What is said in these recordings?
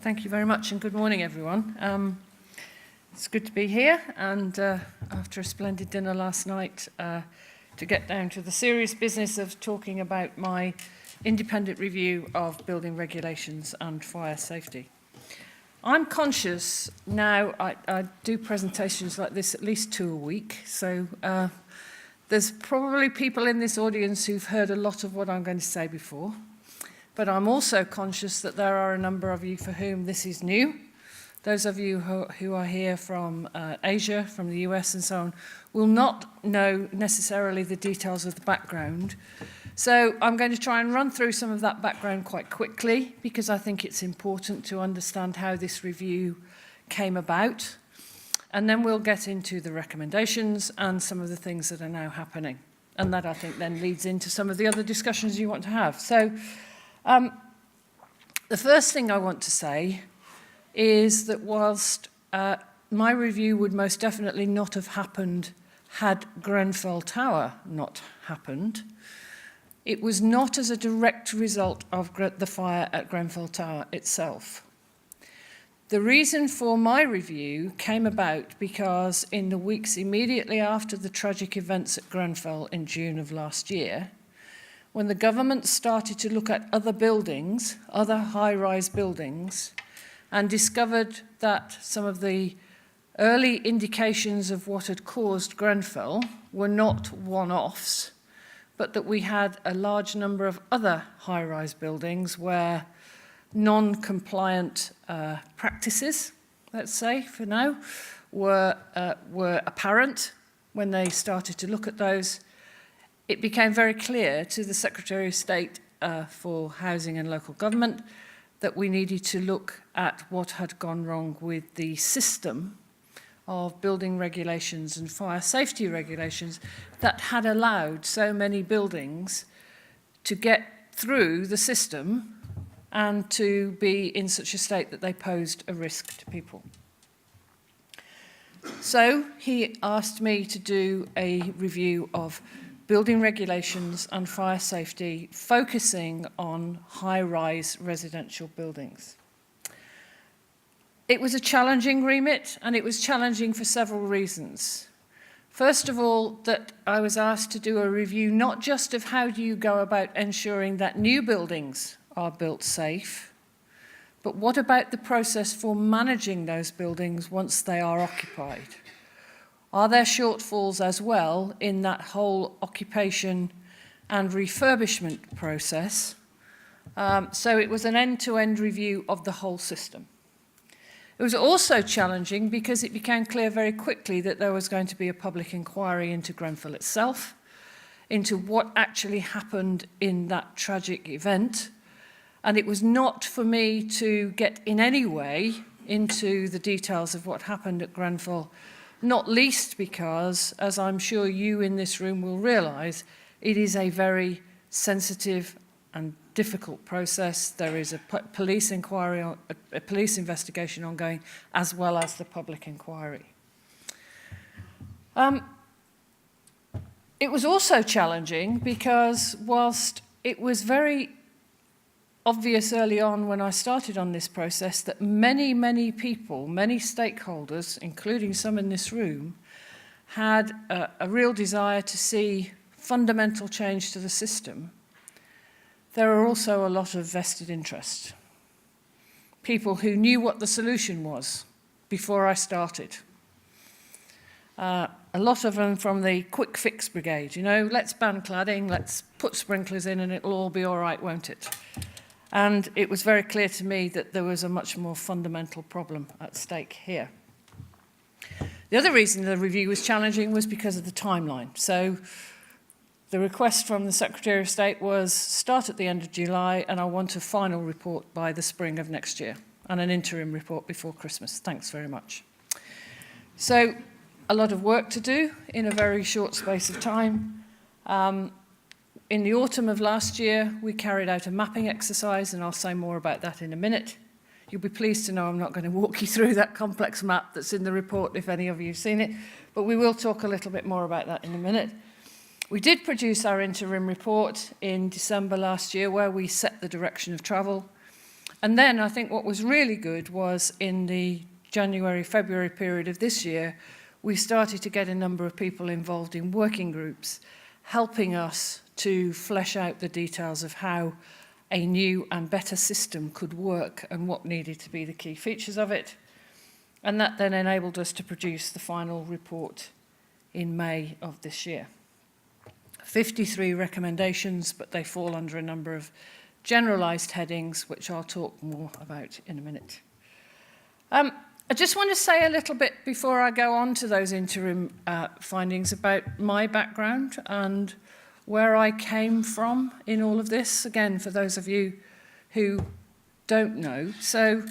Thank you very much, and good morning, everyone. It's good to be here, and after a splendid dinner last night, to get down to the serious business of talking about my independent review of building regulations and fire safety. I'm conscious now, I do presentations like this at least 2 a week, so there's probably people in this audience who've heard a lot of what I'm going to say before. But I'm also conscious that there are a number of you for whom this is new. Those of you who are here from Asia, from the US and so on, will not know necessarily the details of the background. So I'm going to try and run through some of that background quite quickly, because I think it's important to understand how this review came about. And then we'll get into the recommendations and some of the things that are now happening. And that, I think, then leads into some of the other discussions you want to have. So the first thing I want to say is that whilst my review would most definitely not have happened had Grenfell Tower not happened, it was not as a direct result of the fire at Grenfell Tower itself. The reason for my review came about because in the weeks immediately after the tragic events at Grenfell in June of last year, when the government started to look at other buildings, other high-rise buildings, and discovered that some of the early indications of what had caused Grenfell were not one-offs, but that we had a large number of other high-rise buildings where non-compliant practices, let's say for now, were apparent when they started to look at those. It became very clear to the Secretary of State for Housing and Local Government that we needed to look at what had gone wrong with the system of building regulations and fire safety regulations that had allowed so many buildings to get through the system and to be in such a state that they posed a risk to people. So he asked me to do a review of building regulations and fire safety, focusing on high-rise residential buildings. It was a challenging remit, and it was challenging for several reasons. First of all, that I was asked to do a review not just of how do you go about ensuring that new buildings are built safe, but what about the process for managing those buildings once they are occupied? Are there shortfalls as well in that whole occupation and refurbishment process? So it was an end-to-end review of the whole system. It was also challenging because it became clear very quickly that there was going to be a public inquiry into Grenfell itself, into what actually happened in that tragic event. And it was not for me to get in any way into the details of what happened at Grenfell, not least because, as I'm sure you in this room will realise, it is a very sensitive and difficult process. There is a police inquiry, a police investigation ongoing, as well as the public inquiry. It was also challenging because whilst it was very obvious early on when I started on this process that many, many people, many stakeholders, including some in this room, had a real desire to see fundamental change to the system, there are also a lot of vested interest. People who knew what the solution was before I started. A lot of them from the quick fix brigade, let's ban cladding, let's put sprinklers in and it'll all be all right, won't it? And it was very clear to me that there was a much more fundamental problem at stake here. The other reason the review was challenging was because of the timeline. So the request from the Secretary of State was start at the end of July, and I want a final report by the spring of next year, and an interim report before Christmas. Thanks very much. So a lot of work to do in a very short space of time. In the autumn of last year, we carried out a mapping exercise, and I'll say more about that in a minute. You'll be pleased to know I'm not going to walk you through that complex map that's in the report if any of you have seen it, but we will talk a little bit more about that in a minute. We did produce our interim report in December last year where we set the direction of travel. And then I think what was really good was in the January-February period of this year, we started to get a number of people involved in working groups, helping us to flesh out the details of how a new and better system could work and what needed to be the key features of it. And that then enabled us to produce the final report in May of this year. 53 recommendations, but they fall under a number of generalised headings, which I'll talk more about in a minute. I just want to say a little bit before I go on to those interim findings about my background and where I came from in all of this, again, for those of you who don't know. So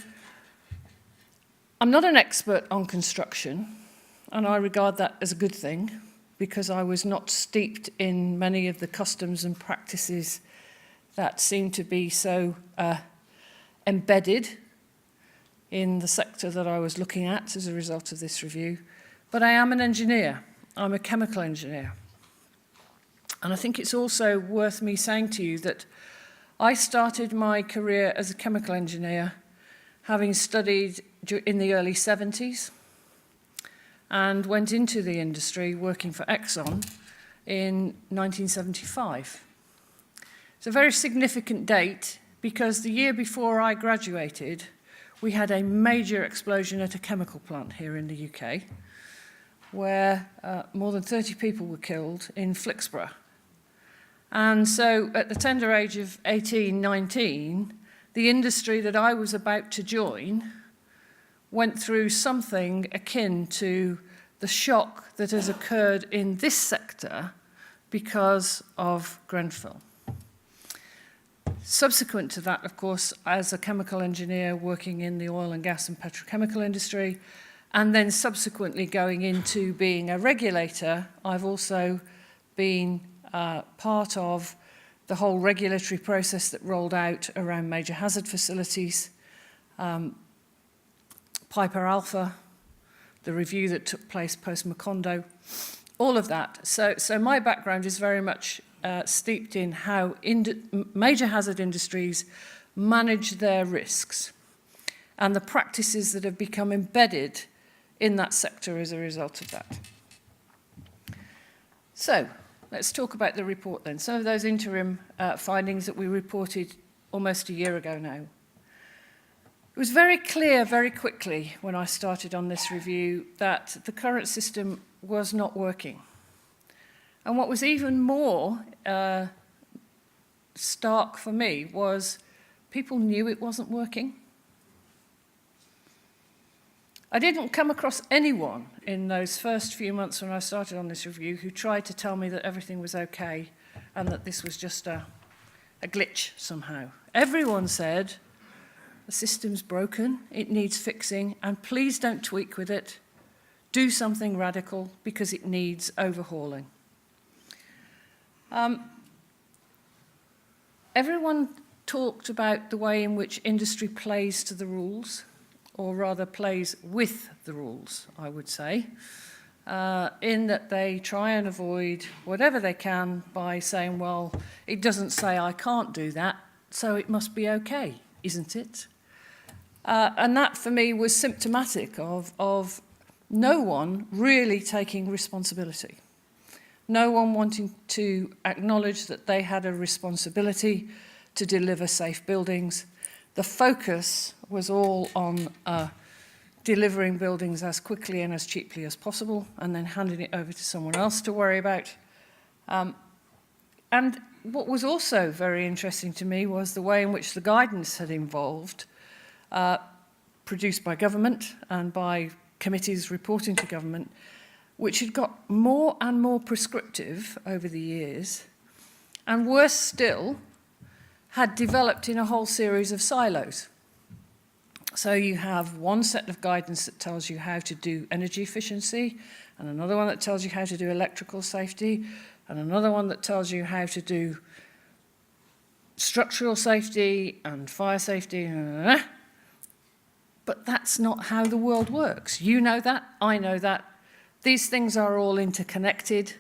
I'm not an expert on construction, and I regard that as a good thing, because I was not steeped in many of the customs and practices that seem to be so embedded in the sector that I was looking at as a result of this review. But I am an engineer. I'm a chemical engineer. And I think it's also worth me saying to you that I started my career as a chemical engineer, having studied in the early 70s, and went into the industry working for Exxon in 1975. It's a very significant date because the year before I graduated, we had a major explosion at a chemical plant here in the UK, where more than 30 people were killed in Flixborough. And so at the tender age of 18, 19, the industry that I was about to join went through something akin to the shock that has occurred in this sector because of Grenfell. Subsequent to that, of course, as a chemical engineer working in the oil and gas and petrochemical industry, and then subsequently going into being a regulator, I've also been part of the whole regulatory process that rolled out around major hazard facilities, Piper Alpha, the review that took place post-Macondo, all of that. So my background is very much steeped in how major hazard industries manage their risks and the practices that have become embedded in that sector as a result of that. So let's talk about the report then. Some of those interim findings that we reported almost a year ago now. It was very clear very quickly when I started on this review that the current system was not working. And what was even more stark for me was people knew it wasn't working. I didn't come across anyone in those first few months when I started on this review who tried to tell me that everything was okay and that this was just a glitch somehow. Everyone said, the system's broken, it needs fixing, and please don't tweak with it. Do something radical because it needs overhauling. Everyone talked about the way in which industry plays to the rules, or rather plays with the rules, I would say, in that they try and avoid whatever they can by saying, well, it doesn't say I can't do that, so it must be okay, isn't it? And that, for me, was symptomatic of no one really taking responsibility. No one wanting to acknowledge that they had a responsibility to deliver safe buildings. The focus was all on delivering buildings as quickly and as cheaply as possible and then handing it over to someone else to worry about. And what was also very interesting to me was the way in which the guidance had evolved, produced by government and by committees reporting to government, which had got more and more prescriptive over the years, and worse still, had developed in a whole series of silos. So you have one set of guidance that tells you how to do energy efficiency, and another one that tells you how to do electrical safety, and another one that tells you how to do structural safety and fire safety. But that's not how the world works. You know that, I know that. These things are all interconnected,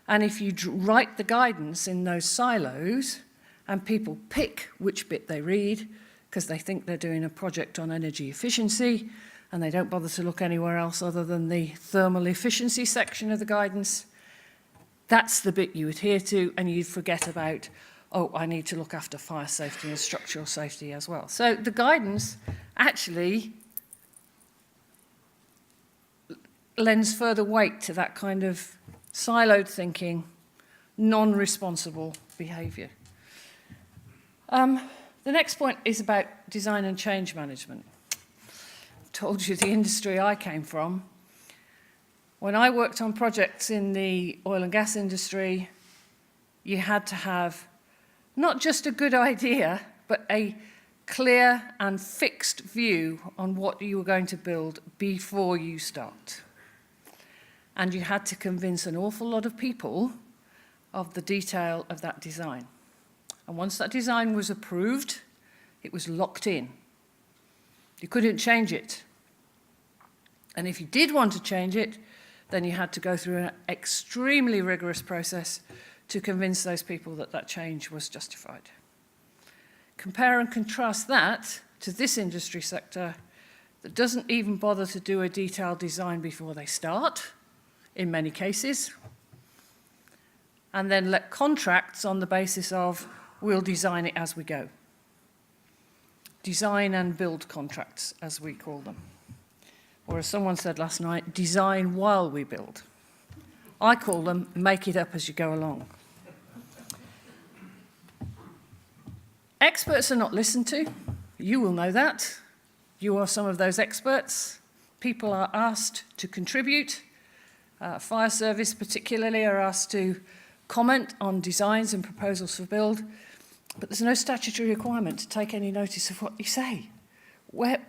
and if you write the guidance in those silos and people pick which bit they read, because they think they're doing a project on energy efficiency, and they don't bother to look anywhere else other than the thermal efficiency section of the guidance. That's the bit you adhere to, and you forget about, oh, I need to look after fire safety and structural safety as well. So the guidance actually lends further weight to that kind of siloed thinking, non-responsible behaviour. The next point is about design and change management. I've told you the industry I came from. When I worked on projects in the oil and gas industry, you had to have not just a good idea, but a clear and fixed view on what you were going to build before you start. And you had to convince an awful lot of people of the detail of that design. And once that design was approved, it was locked in. You couldn't change it. And if you did want to change it, then you had to go through an extremely rigorous process to convince those people that that change was justified. Compare and contrast that to this industry sector that doesn't even bother to do a detailed design before they start, in many cases, and then let contracts on the basis of, we'll design it as we go. Design and build contracts, as we call them. Or as someone said last night, design while we build. I call them make it up as you go along. Experts are not listened to. You will know that. You are some of those experts. People are asked to contribute. Fire service particularly are asked to comment on designs and proposals for build, but there's no statutory requirement to take any notice of what you say. Where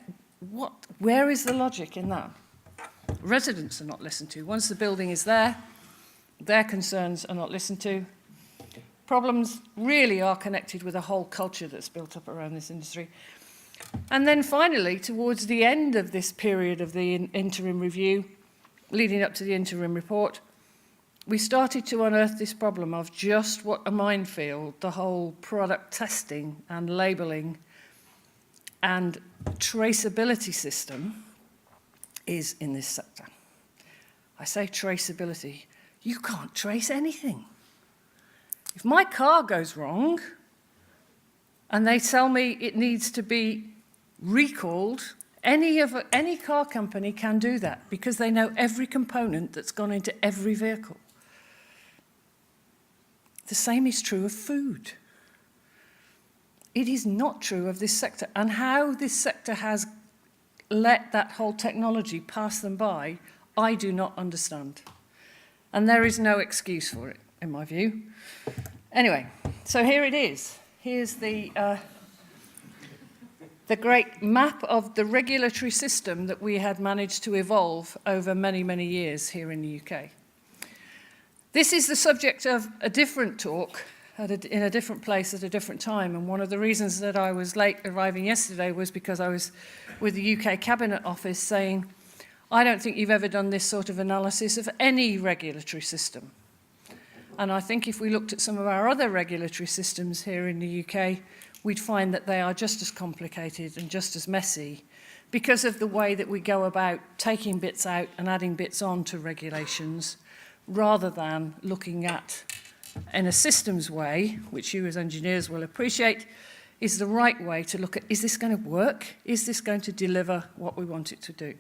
is the logic in that? Residents are not listened to. Once the building is there, their concerns are not listened to. Problems really are connected with a whole culture that's built up around this industry. And then finally, towards the end of this period of the interim review, leading up to the interim report, we started to unearth this problem of just what a minefield the whole product testing and labelling and traceability system is in this sector. I say traceability. You can't trace anything. If my car goes wrong and they tell me it needs to be recalled, any car company can do that because they know every component that's gone into every vehicle. The same is true of food. It is not true of this sector. And how this sector has let that whole technology pass them by, I do not understand. And there is no excuse for it, in my view. Anyway, so here it is. Here's the great map of the regulatory system that we had managed to evolve over many, many years here in the UK. This is the subject of a different talk in a different place at a different time, and one of the reasons that I was late arriving yesterday was because I was with the UK Cabinet Office saying, I don't think you've ever done this sort of analysis of any regulatory system. And I think if we looked at some of our other regulatory systems here in the UK, we'd find that they are just as complicated and just as messy because of the way that we go about taking bits out and adding bits on to regulations rather than looking at, in a systems way, which you as engineers will appreciate, is the right way to look at, is this going to work? Is this going to deliver what we want it to do?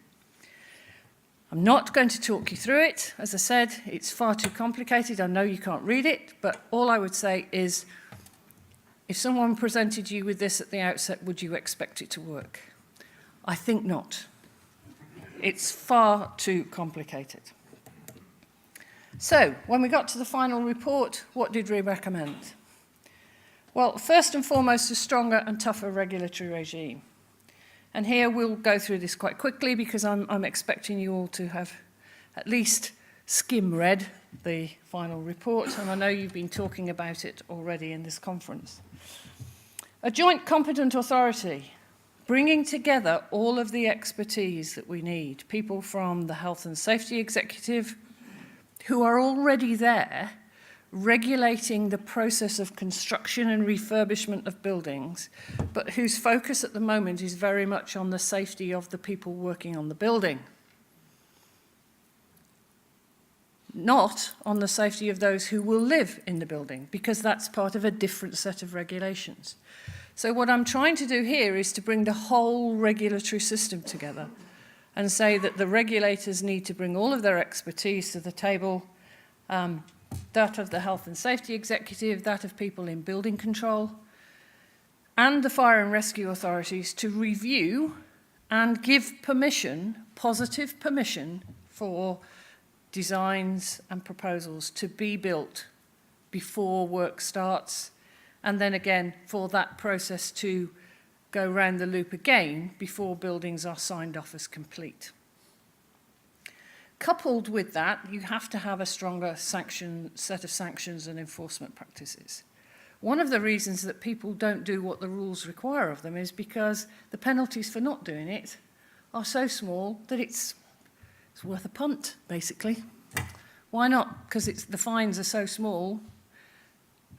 I'm not going to talk you through it. As I said, it's far too complicated. I know you can't read it, but all I would say is, if someone presented you with this at the outset, would you expect it to work? I think not. It's far too complicated. So, when we got to the final report, what did we recommend? Well, first and foremost, a stronger and tougher regulatory regime. And here we'll go through this quite quickly because I'm expecting you all to have at least skim-read the final report, and I know you've been talking about it already in this conference. A joint competent authority, bringing together all of the expertise that we need, people from the Health and Safety Executive who are already there regulating the process of construction and refurbishment of buildings, but whose focus at the moment is very much on the safety of the people working on the building, not on the safety of those who will live in the building, because that's part of a different set of regulations. So what I'm trying to do here is to bring the whole regulatory system together and say that the regulators need to bring all of their expertise to the table, that of the health and safety executive, that of people in building control, and the fire and rescue authorities to review and give permission, positive permission, for designs and proposals to be built before work starts, and then again for that process to go round the loop again before buildings are signed off as complete. Coupled with that, you have to have a stronger set of sanctions and enforcement practices. One of the reasons that people don't do what the rules require of them is because the penalties for not doing it are so small that it's worth a punt, basically. Why not? Because the fines are so small,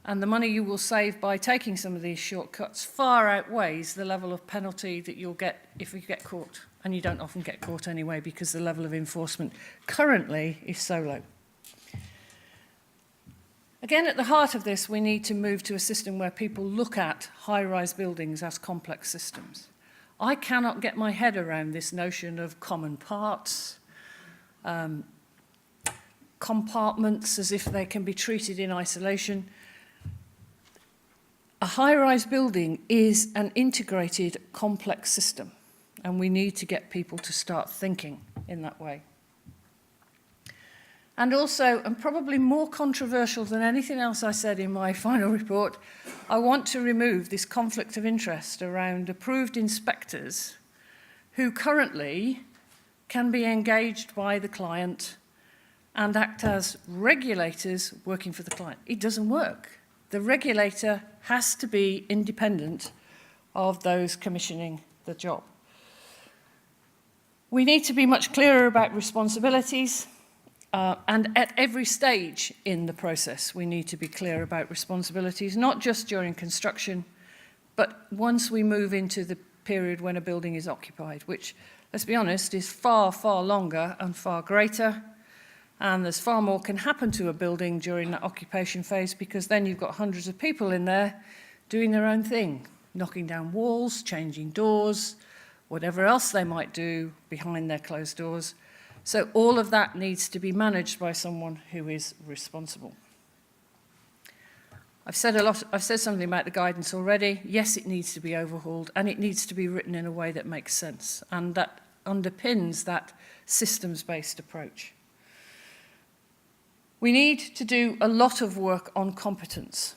and the money you will save by taking some of these shortcuts far outweighs the level of penalty that you'll get if you get caught. And you don't often get caught anyway because the level of enforcement currently is so low. Again, at the heart of this, we need to move to a system where people look at high-rise buildings as complex systems. I cannot get my head around this notion of common parts, compartments as if they can be treated in isolation. A high-rise building is an integrated, complex system, and we need to get people to start thinking in that way. And also, and probably more controversial than anything else I said in my final report, I want to remove this conflict of interest around approved inspectors who currently can be engaged by the client and act as regulators working for the client. It doesn't work. The regulator has to be independent of those commissioning the job. We need to be much clearer about responsibilities, and at every stage in the process, we need to be clear about responsibilities, not just during construction, but once we move into the period when a building is occupied, which, let's be honest, is far, far longer and far greater. And there's far more can happen to a building during that occupation phase, because then you've got hundreds of people in there doing their own thing, knocking down walls, changing doors, whatever else they might do behind their closed doors. So all of that needs to be managed by someone who is responsible. I've said something about the guidance already. Yes, it needs to be overhauled, and it needs to be written in a way that makes sense, and that underpins that systems-based approach. We need to do a lot of work on competence.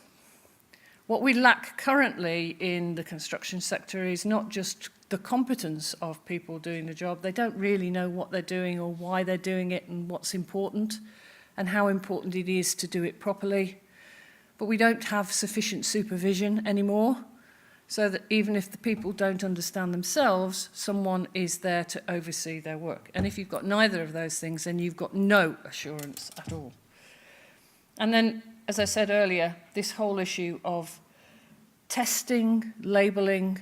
What we lack currently in the construction sector is not just the competence of people doing the job. They don't really know what they're doing or why they're doing it and what's important and how important it is to do it properly. But we don't have sufficient supervision anymore, so that even if the people don't understand themselves, someone is there to oversee their work. And if you've got neither of those things, then you've got no assurance at all. And then, as I said earlier, this whole issue of testing, labelling,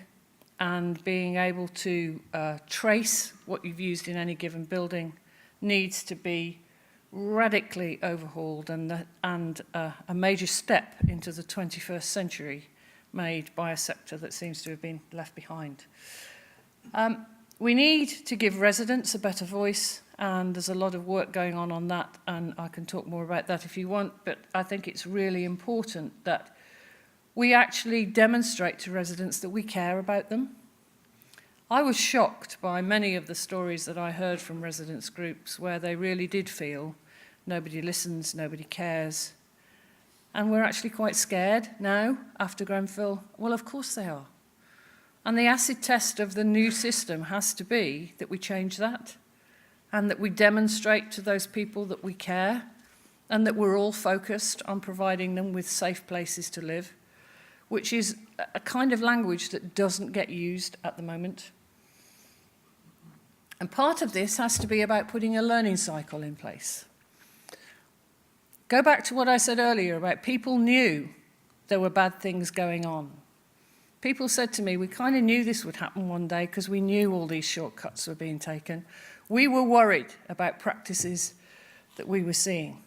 and being able to trace what you've used in any given building needs to be radically overhauled, and a major step into the 21st century made by a sector that seems to have been left behind. We need to give residents a better voice, and there's a lot of work going on that, and I can talk more about that if you want, but I think it's really important that we actually demonstrate to residents that we care about them. I was shocked by many of the stories that I heard from residents' groups where they really did feel nobody listens, nobody cares, and we're actually quite scared now after Grenfell. Well, of course they are. And the acid test of the new system has to be that we change that, and that we demonstrate to those people that we care, and that we're all focused on providing them with safe places to live, which is a kind of language that doesn't get used at the moment. And part of this has to be about putting a learning cycle in place. Go back to what I said earlier about people knew there were bad things going on. People said to me, we kind of knew this would happen one day because we knew all these shortcuts were being taken. We were worried about practices that we were seeing.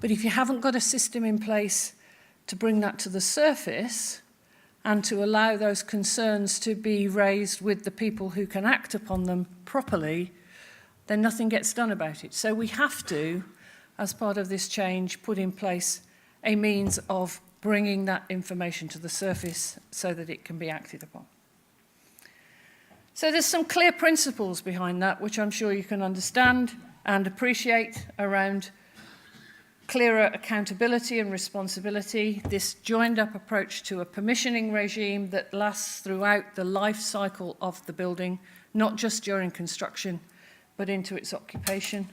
But if you haven't got a system in place to bring that to the surface and to allow those concerns to be raised with the people who can act upon them properly, then nothing gets done about it. So we have to, as part of this change, put in place a means of bringing that information to the surface so that it can be acted upon. So there's some clear principles behind that, which I'm sure you can understand and appreciate, around clearer accountability and responsibility, this joined-up approach to a permissioning regime that lasts throughout the life cycle of the building, not just during construction, but into its occupation.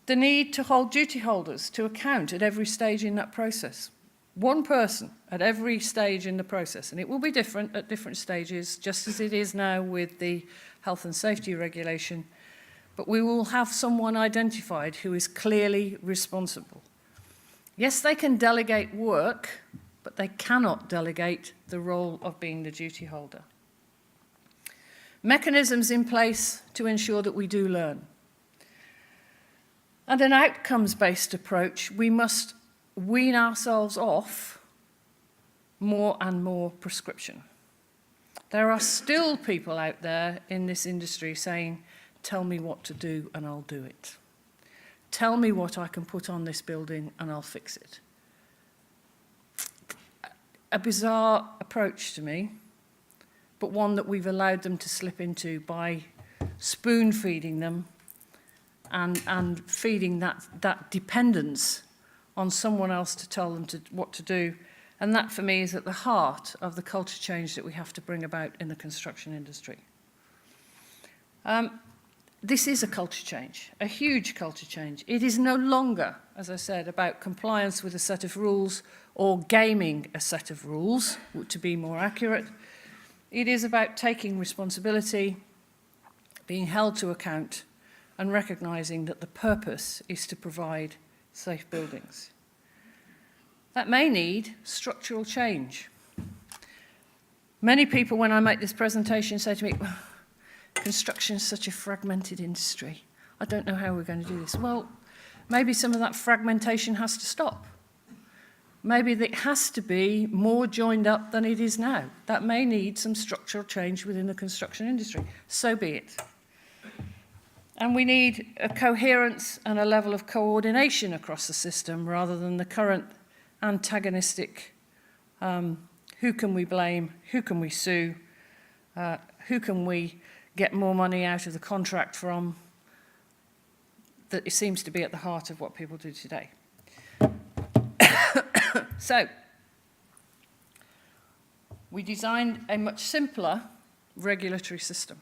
The need to hold duty holders to account at every stage in that process. One person at every stage in the process, and it will be different at different stages, just as it is now with the health and safety regulation, but we will have someone identified who is clearly responsible. Yes, they can delegate work, but they cannot delegate the role of being the duty holder. Mechanisms in place to ensure that we do learn. And an outcomes-based approach, we must wean ourselves off more and more prescription. There are still people out there in this industry saying, tell me what to do and I'll do it. Tell me what I can put on this building and I'll fix it. A bizarre approach to me, but one that we've allowed them to slip into by spoon-feeding them and feeding that dependence on someone else to tell them what to do. And that, for me, is at the heart of the culture change that we have to bring about in the construction industry. This is a culture change, a huge culture change. It is no longer, as I said, about compliance with a set of rules or gaming a set of rules, to be more accurate. It is about taking responsibility, being held to account, and recognising that the purpose is to provide safe buildings. That may need structural change. Many people, when I make this presentation, say to me, well, construction is such a fragmented industry. I don't know how we're going to do this. Well, maybe some of that fragmentation has to stop. Maybe it has to be more joined up than it is now. That may need some structural change within the construction industry. So be it. And we need a coherence and a level of coordination across the system rather than the current antagonistic, who can we blame, who can we sue, who can we get more money out of the contract from, that it seems to be at the heart of what people do today. So, we designed a much simpler regulatory system.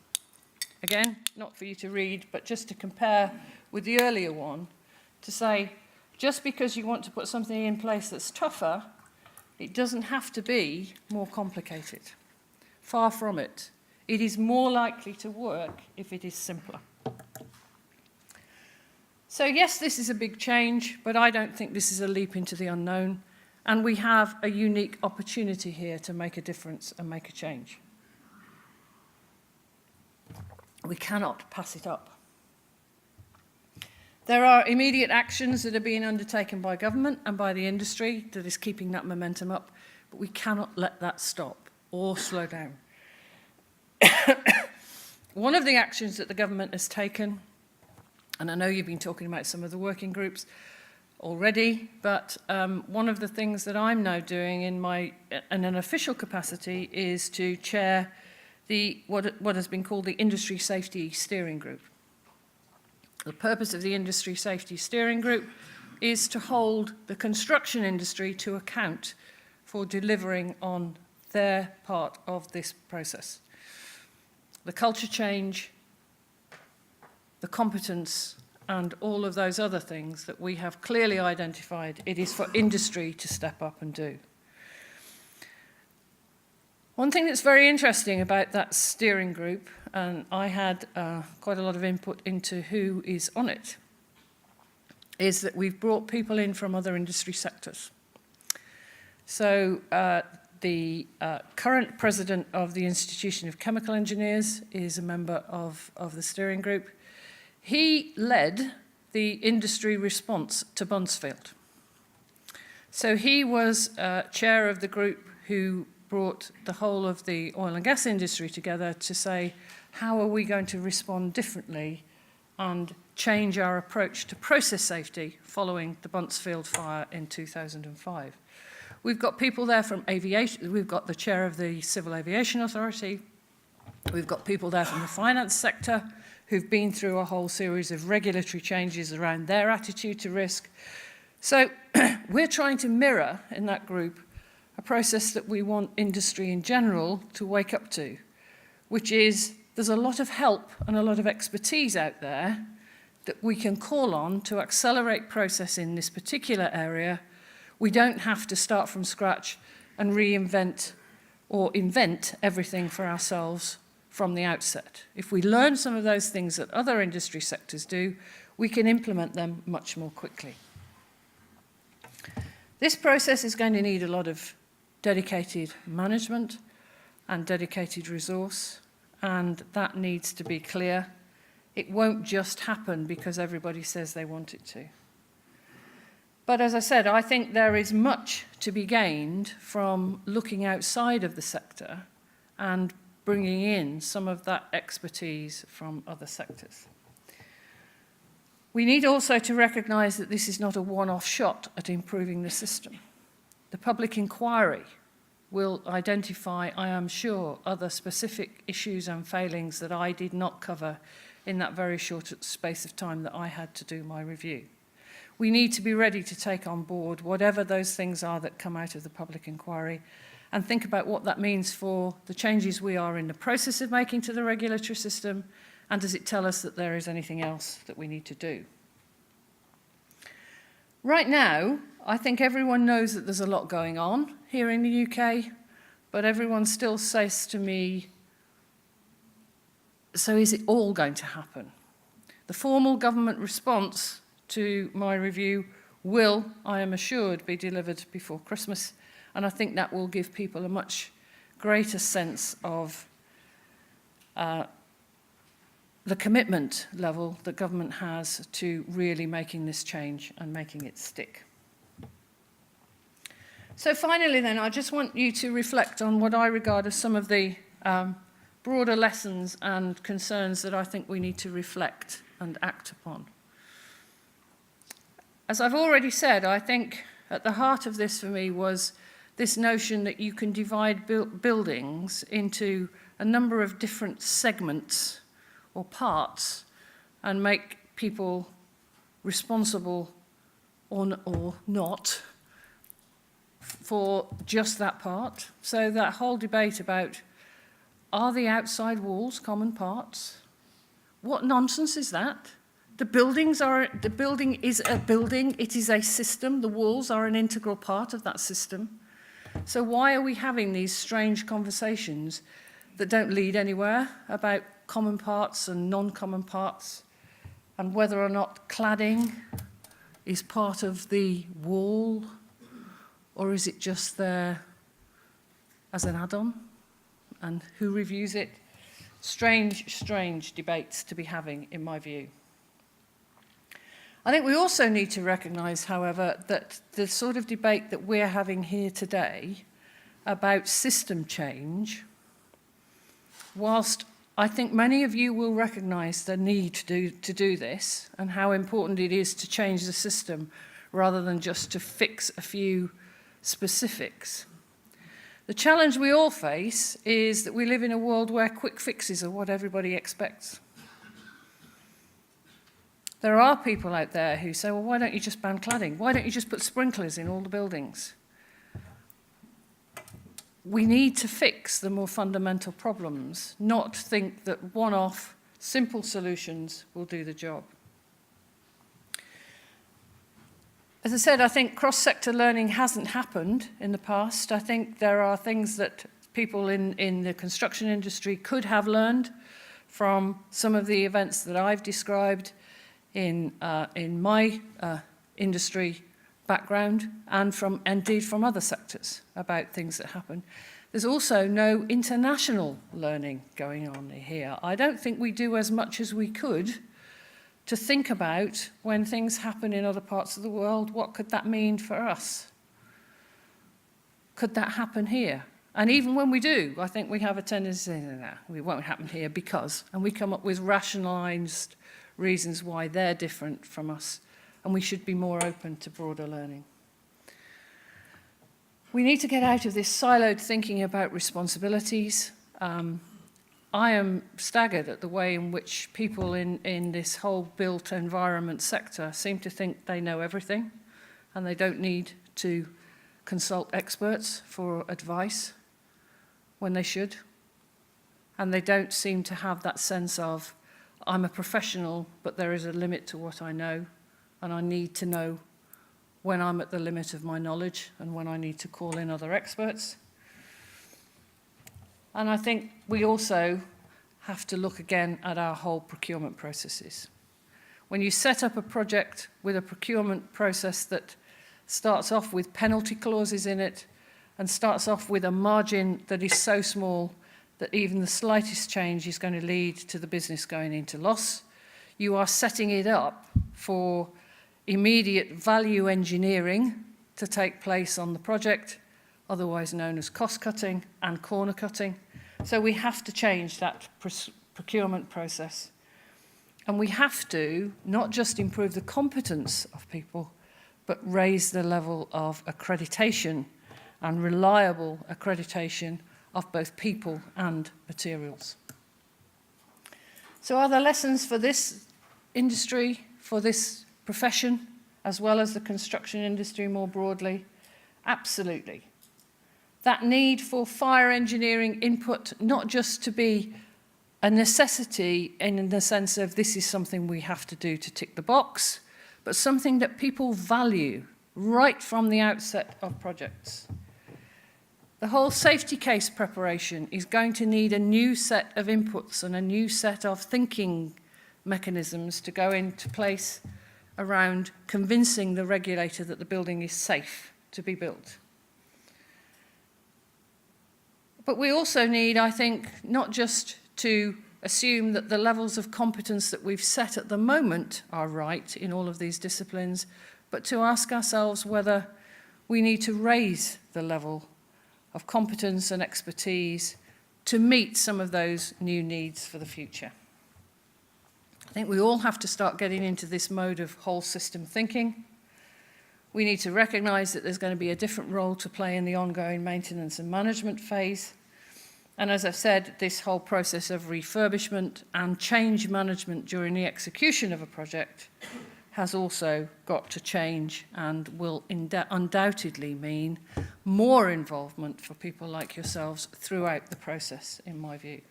Again, not for you to read, but just to compare with the earlier one, to say, just because you want to put something in place that's tougher, it doesn't have to be more complicated. Far from it. It is more likely to work if it is simpler. So yes, this is a big change, but I don't think this is a leap into the unknown, and we have a unique opportunity here to make a difference and make a change. We cannot pass it up. There are immediate actions that are being undertaken by government and by the industry that is keeping that momentum up, but we cannot let that stop or slow down. One of the actions that the government has taken, and I know you've been talking about some of the working groups already, but one of the things that I'm now doing in an official capacity is to chair what has been called the Industry Safety Steering Group. The purpose of the Industry Safety Steering Group is to hold the construction industry to account for delivering on their part of this process. The culture change, the competence, and all of those other things that we have clearly identified, it is for industry to step up and do. One thing that's very interesting about that steering group, and I had quite a lot of input into who is on it, is that we've brought people in from other industry sectors. So the current president of the Institution of Chemical Engineers is a member of the steering group. He led the industry response to Buncefield. So he was chair of the group who brought the whole of the oil and gas industry together to say, how are we going to respond differently and change our approach to process safety following the Buncefield fire in 2005. We've got people there from aviation. We've got the chair of the Civil Aviation Authority. We've got people there from the finance sector who've been through a whole series of regulatory changes around their attitude to risk. So we're trying to mirror in that group a process that we want industry in general to wake up to, which is there's a lot of help and a lot of expertise out there that we can call on to accelerate process in this particular area. We don't have to start from scratch and reinvent or invent everything for ourselves from the outset. If we learn some of those things that other industry sectors do, we can implement them much more quickly. This process is going to need a lot of dedicated management and dedicated resource, and that needs to be clear. It won't just happen because everybody says they want it to. But as I said, I think there is much to be gained from looking outside of the sector and bringing in some of that expertise from other sectors. We need also to recognise that this is not a one-off shot at improving the system. The public inquiry will identify, I am sure, other specific issues and failings that I did not cover in that very short space of time that I had to do my review. We need to be ready to take on board whatever those things are that come out of the public inquiry and think about what that means for the changes we are in the process of making to the regulatory system, and does it tell us that there is anything else that we need to do. Right now, I think everyone knows that there's a lot going on here in the UK, but everyone still says to me, so is it all going to happen? The formal government response to my review will, I am assured, be delivered before Christmas, and I think that will give people a much greater sense of the commitment level that government has to really making this change and making it stick. So finally then, I just want you to reflect on what I regard as some of the broader lessons and concerns that I think we need to reflect and act upon. As I've already said, I think at the heart of this for me was this notion that you can divide buildings into a number of different segments or parts and make people responsible or not for just that part. So that whole debate about, are the outside walls common parts? What nonsense is that? The building is a building, it is a system, the walls are an integral part of that system. So why are we having these strange conversations that don't lead anywhere about common parts and non-common parts, and whether or not cladding is part of the wall, or is it just there as an add-on, and who reviews it? Strange debates to be having, in my view. I think we also need to recognise, however, that the sort of debate that we're having here today about system change, whilst I think many of you will recognise the need to do this and how important it is to change the system rather than just to fix a few specifics. The challenge we all face is that we live in a world where quick fixes are what everybody expects. There are people out there who say, well, why don't you just ban cladding? Why don't you just put sprinklers in all the buildings? We need to fix the more fundamental problems, not think that one-off, simple solutions will do the job. As I said, I think cross-sector learning hasn't happened in the past. I think there are things that people in the construction industry could have learned from some of the events that I've described in my industry background and indeed from other sectors about things that happen. There's also no international learning going on here. I don't think we do as much as we could to think about when things happen in other parts of the world, what could that mean for us? Could that happen here? And even when we do, I think we have a tendency to say, no, it won't happen here because, and we come up with rationalized reasons why they're different from us, and we should be more open to broader learning. We need to get out of this siloed thinking about responsibilities. I am staggered at the way in which people in this whole built environment sector seem to think they know everything and they don't need to consult experts for advice when they should. And they don't seem to have that sense of, I'm a professional, but there is a limit to what I know, and I need to know when I'm at the limit of my knowledge and when I need to call in other experts. And I think we also have to look again at our whole procurement processes. When you set up a project with a procurement process that starts off with penalty clauses in it and starts off with a margin that is so small that even the slightest change is going to lead to the business going into loss, you are setting it up for immediate value engineering to take place on the project, otherwise known as cost cutting and corner cutting. So we have to change that procurement process. And we have to not just improve the competence of people, but raise the level of accreditation and reliable accreditation of both people and materials. So are there lessons for this industry, for this profession, as well as the construction industry more broadly? Absolutely. That need for fire engineering input, not just to be a necessity in the sense of this is something we have to do to tick the box, but something that people value right from the outset of projects. The whole safety case preparation is going to need a new set of inputs and a new set of thinking mechanisms to go into place around convincing the regulator that the building is safe to be built. But we also need, I think, not just to assume that the levels of competence that we've set at the moment are right in all of these disciplines, but to ask ourselves whether we need to raise the level of competence and expertise to meet some of those new needs for the future. I think we all have to start getting into this mode of whole system thinking. We need to recognize that there's going to be a different role to play in the ongoing maintenance and management phase. And as I've said, this whole process of refurbishment and change management during the execution of a project has also got to change and will undoubtedly mean more involvement for people like yourselves throughout the process, in my view.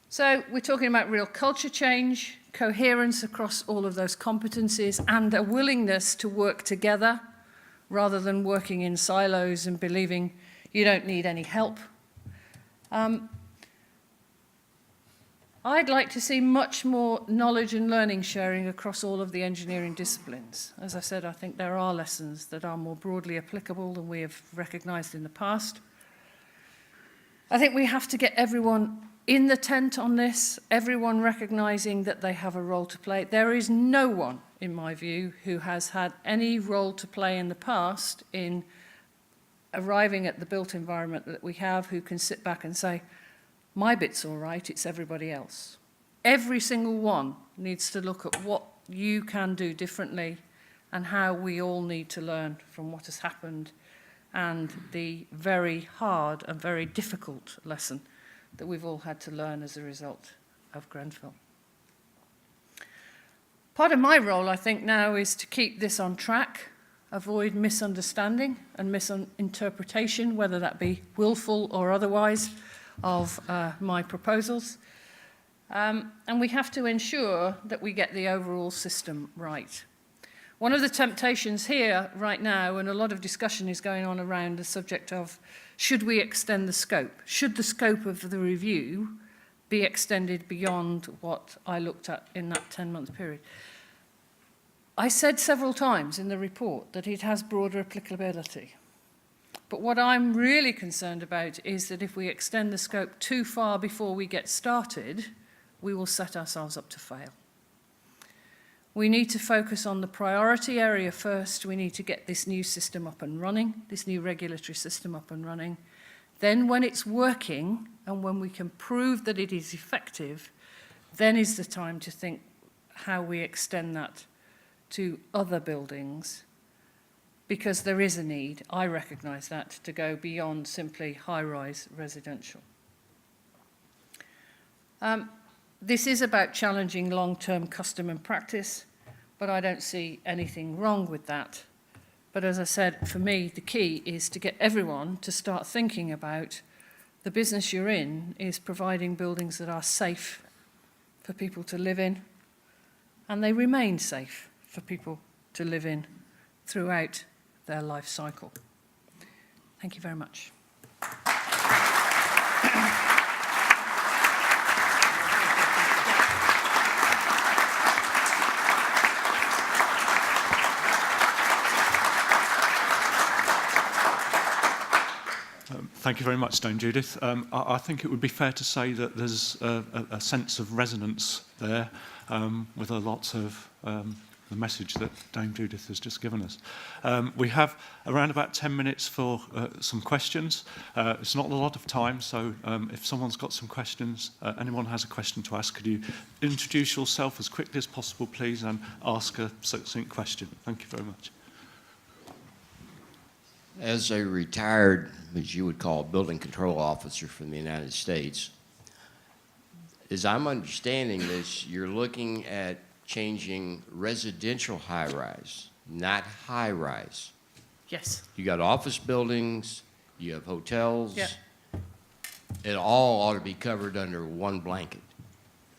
So we're talking about real culture change, coherence across all of those competencies, and a willingness to work together rather than working in silos and believing you don't need any help. I'd like to see much more knowledge and learning sharing across all of the engineering disciplines. As I said, I think there are lessons that are more broadly applicable than we have recognized in the past. I think we have to get everyone in the tent on this, everyone recognizing that they have a role to play. There is no one, in my view, who has had any role to play in the past in arriving at the built environment that we have, who can sit back and say, my bit's all right, it's everybody else. Every single one needs to look at what you can do differently and how we all need to learn from what has happened and the very hard and very difficult lesson that we've all had to learn as a result of Grenfell. Part of my role, I think, now is to keep this on track, avoid misunderstanding and misinterpretation, whether that be willful or otherwise, of my proposals. And we have to ensure that we get the overall system right. One of the temptations here right now, and a lot of discussion is going on around the subject of should we extend the scope? Should the scope of the review be extended beyond what I looked at in that 10-month period. I said several times in the report that it has broader applicability. But what I'm really concerned about is that if we extend the scope too far before we get started, we will set ourselves up to fail. We need to focus on the priority area first. We need to get this new system up and running, this new regulatory system up and running. Then when it's working and when we can prove that it is effective, then is the time to think how we extend that to other buildings, because there is a need, I recognise that, to go beyond simply high-rise residential. This is about challenging long-term custom and practice, but I don't see anything wrong with that. But as I said, for me, the key is to get everyone to start thinking about the business you're in is providing buildings that are safe for people to live in, and they remain safe for people to live in throughout their life cycle. Thank you very much. Thank you very much, Dame Judith. I think it would be fair to say that there's a sense of resonance there with a lot of the message that Dame Judith has just given us. We have around about 10 minutes for some questions. It's not a lot of time, so if someone's got some questions, anyone has a question to ask, could you introduce yourself as quickly as possible, please, and ask a succinct question. Thank you very much. As a retired, as you would call, building control officer from the United States, as I'm understanding this, you're looking at changing residential high-rise, not high-rise. Yes. You got office buildings, you have hotels. Yeah. It all ought to be covered under one blanket,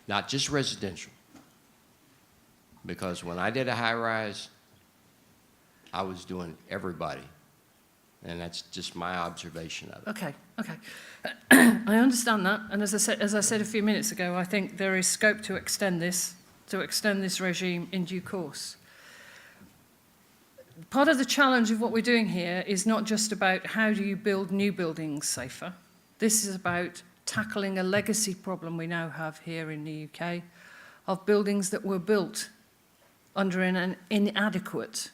not just residential. Because when I did a high-rise, I was doing everybody. And that's just my observation of it. Okay. I understand that, and as I said a few minutes ago, I think there is scope to extend this regime in due course. Part of the challenge of what we're doing here is not just about how do you build new buildings safer. This is about tackling a legacy problem we now have here in the UK of buildings that were built under an inadequate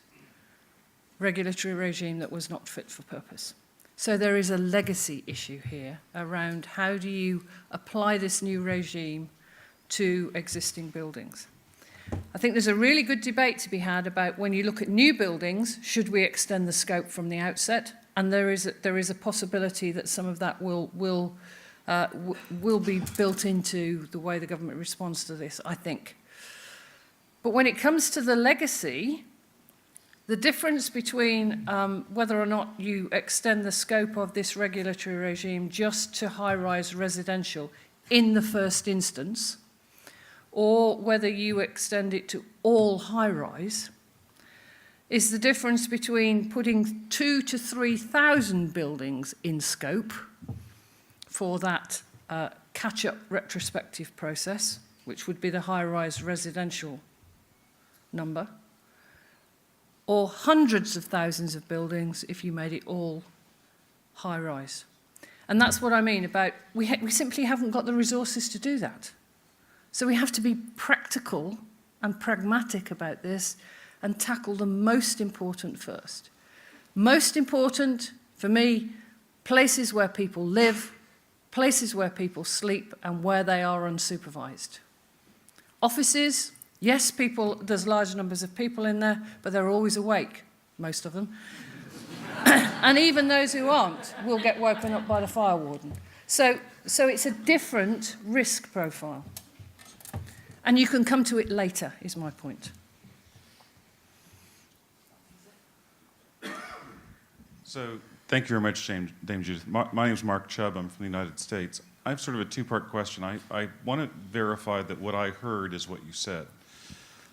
regulatory regime that was not fit for purpose. So there is a legacy issue here around how do you apply this new regime to existing buildings. I think there's a really good debate to be had about when you look at new buildings, should we extend the scope from the outset? And there is a possibility that some of that will be built into the way the government responds to this, I think. But when it comes to the legacy, the difference between whether or not you extend the scope of this regulatory regime just to high-rise residential in the first instance, or whether you extend it to all high-rise, is the difference between putting 2,000 to 3,000 buildings in scope for that catch-up retrospective process, which would be the high-rise residential number, or hundreds of thousands of buildings if you made it all high-rise. And that's what I mean about we simply haven't got the resources to do that. So we have to be practical and pragmatic about this and tackle the most important first. Most important, for me, places where people live, places where people sleep, and where they are unsupervised. Offices, yes, there's large numbers of people in there, but they're always awake, most of them. And even those who aren't will get woken up by the fire warden. So it's a different risk profile. And you can come to it later, is my point. So thank you very much, Dame Judith. My name is Mark Chubb. I'm from the United States. I have sort of a two-part question. I want to verify that what I heard is what you said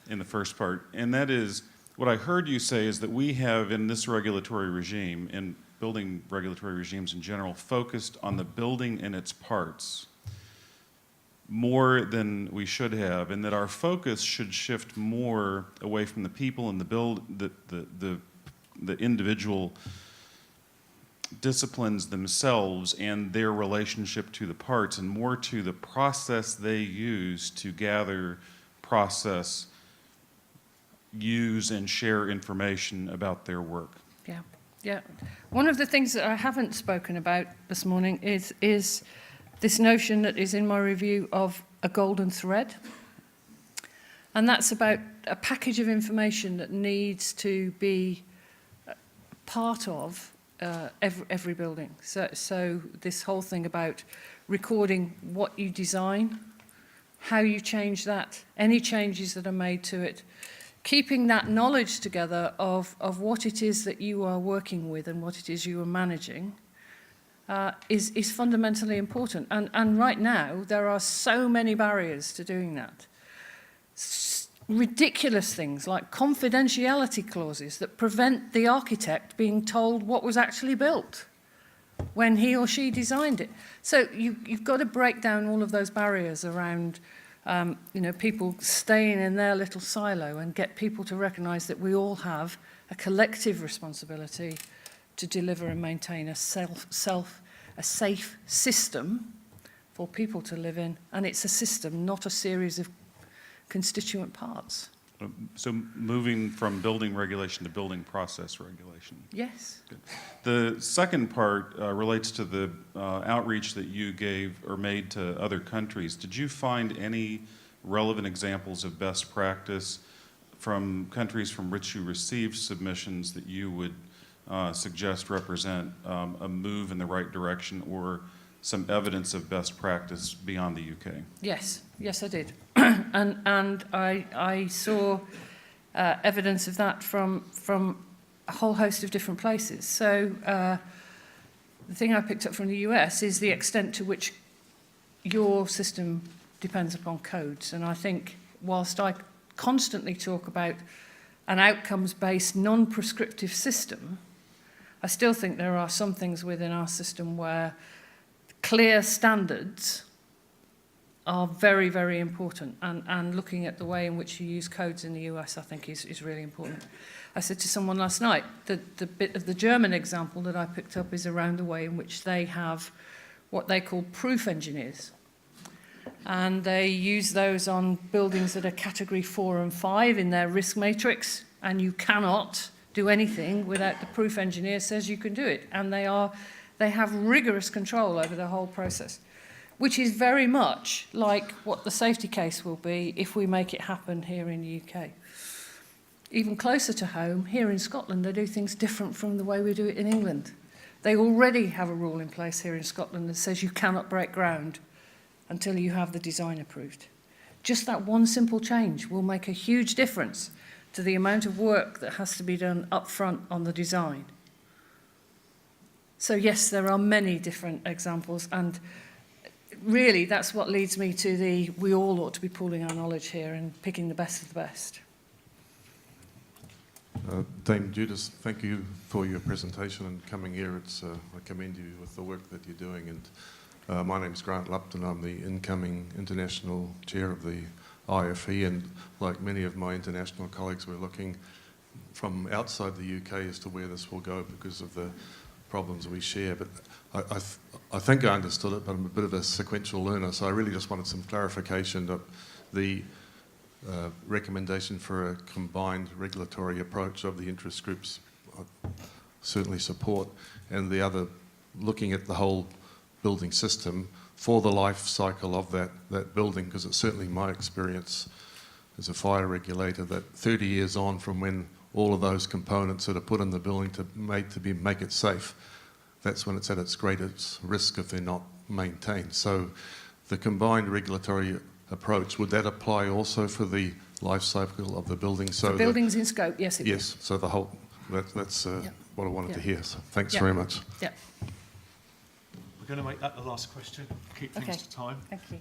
in the first part, and that is, what I heard you say is that we have in this regulatory regime, in building regulatory regimes in general, focused on the building and its parts, more than we should have, and that our focus should shift more away from the people and the individual disciplines themselves and their relationship to the parts, and more to the process they use to gather, process, use, and share information about their work. Yeah, yeah. One of the things that I haven't spoken about this morning is this notion that is in my review of a golden thread. And that's about a package of information that needs to be part of every building. So this whole thing about recording what you design, how you change that, any changes that are made to it, keeping that knowledge together of what it is that you are working with and what it is you are managing is fundamentally important. And right now, there are so many barriers to doing that. Ridiculous things like confidentiality clauses that prevent the architect being told what was actually built when he or she designed it. So you've got to break down all of those barriers around people staying in their little silo and get people to recognise that we all have a collective responsibility to deliver and maintain a safe system for people to live in. And it's a system, not a series of constituent parts. So moving from building regulation to building process regulation. Yes. Good. The second part relates to the outreach that you gave or made to other countries. Did you find any relevant examples of best practice from countries from which you received submissions that you would suggest represent a move in the right direction or some evidence of best practice beyond the UK? Yes, I did. and I saw evidence of that from a whole host of different places. So the thing I picked up from the US is the extent to which your system depends upon codes. And I think whilst I constantly talk about an outcomes-based, non-prescriptive system, I still think there are some things within our system where clear standards are very, very important. And looking at the way in which you use codes in the US, I think is really important. I said to someone last night that the bit of the German example that I picked up is around the way in which they have what they call proof engineers. And they use those on buildings that are category 4 and 5 in their risk matrix, and you cannot do anything without the proof engineer says you can do it. And they have rigorous control over the whole process, which is very much like what the safety case will be if we make it happen here in the UK. Even closer to home, here in Scotland, they do things different from the way we do it in England. They already have a rule in place here in Scotland that says you cannot break ground until you have the design approved. Just that one simple change will make a huge difference to the amount of work that has to be done up front on the design. So yes, there are many different examples, and really that's what leads me to we all ought to be pooling our knowledge here and picking the best of the best. Dame Judith, thank you for your presentation and coming here. I commend you with the work that you're doing. And my name's Grant Lupton. I'm the incoming international chair of the IFE, and like many of my international colleagues, we're looking from outside the UK as to where this will go because of the problems we share. But I think I understood it, but I'm a bit of a sequential learner, so I really just wanted some clarification that the recommendation for a combined regulatory approach of the interest groups I certainly support, and the other, looking at the whole building system for the life cycle of that building, because it's certainly my experience as a fire regulator that 30 years on from when all of those components that are put in the building to make it safe, that's when it's at its greatest risk if they're not maintained. So the combined regulatory approach, would that apply also for the life cycle of the building? So the buildings in scope, yes, it yes, will. so the whole, that's what I wanted to hear. So thanks Yeah. very much. Yeah. We're going to make that the last question. Keep things to time. Thank you.